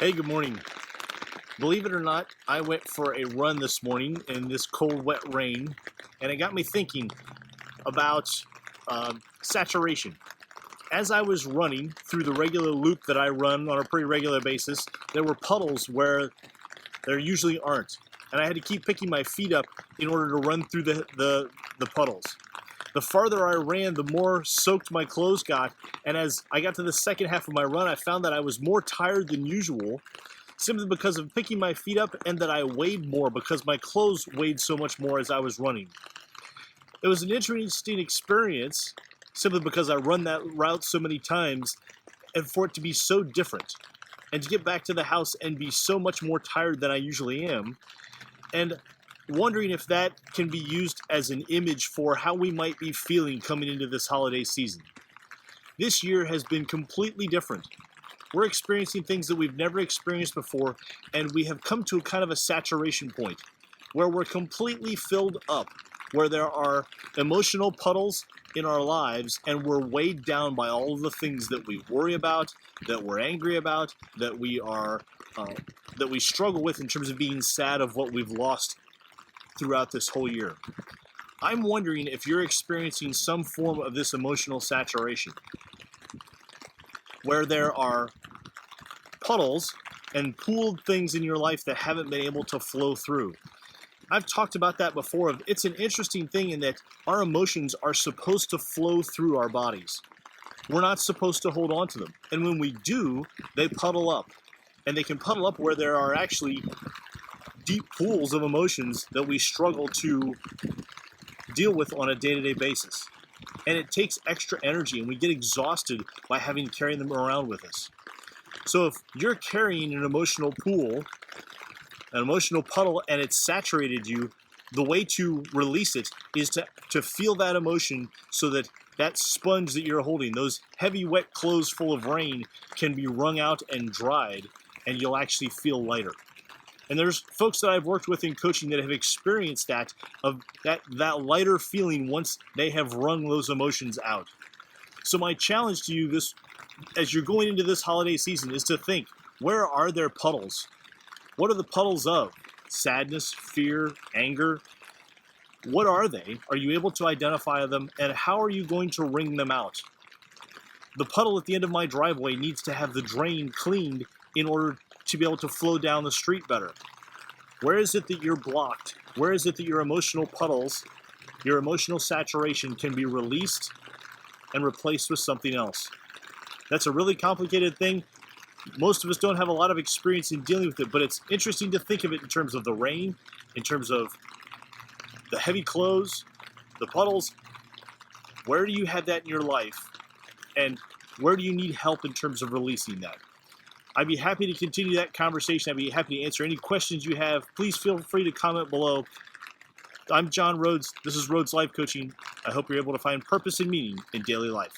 Hey, good morning. Believe it or not, I went for a run this morning in this cold, wet rain, and it got me thinking about saturation. As I was running through the regular loop that I run on a pretty regular basis, there were puddles where there usually aren't, and I had to keep picking my feet up in order to run through the puddles. The farther I ran, the more soaked my clothes got, and as I got to the second half of my run, I found that I was more tired than usual simply because of picking my feet up and that I weighed more because my clothes weighed so much more as I was running. It was an interesting experience simply because I run that route so many times and for it to be so different and to get back to the house and be so much more tired than I usually am, and wondering if that can be used as an image for how we might be feeling coming into this holiday season. This year has been completely different. We're experiencing things that we've never experienced before, and we have come to a kind of a saturation point where we're completely filled up, where there are emotional puddles in our lives, and we're weighed down by all of the things that we worry about, that we're angry about, that we struggle with in terms of being sad of what we've lost throughout this whole year. I'm wondering if you're experiencing some form of this emotional saturation, where there are puddles and pooled things in your life that haven't been able to flow through. I've talked about that before. It's an interesting thing in that our emotions are supposed to flow through our bodies. We're not supposed to hold on to them. And when we do, they puddle up. And they can puddle up where there are actually deep pools of emotions that we struggle to deal with on a day-to-day basis. And it takes extra energy, and we get exhausted by having to carry them around with us. So if you're carrying an emotional pool, an emotional puddle, and it's saturated you, the way to release it is to feel that emotion so that that sponge that you're holding, those heavy, wet clothes full of rain, can be wrung out and dried, and you'll actually feel lighter. And there's folks that I've worked with in coaching that have experienced that lighter feeling once they have wrung those emotions out. So my challenge to you as you're going into this holiday season is to think, where are there puddles? What are the puddles of? Sadness, fear, anger? What are they? Are you able to identify them? And how are you going to wring them out? The puddle at the end of my driveway needs to have the drain cleaned in order to be able to flow down the street better. Where is it that you're blocked? Where is it that your emotional puddles, your emotional saturation can be released and replaced with something else? That's a really complicated thing. Most of us don't have a lot of experience in dealing with it, but it's interesting to think of it in terms of the rain, in terms of the heavy clothes, the puddles. Where do you have that in your life? And where do you need help in terms of releasing that? I'd be happy to continue that conversation. I'd be happy to answer any questions you have. Please feel free to comment below. I'm John Rhoads. This is Rhoads Life Coaching. I hope you're able to find purpose and meaning in daily life.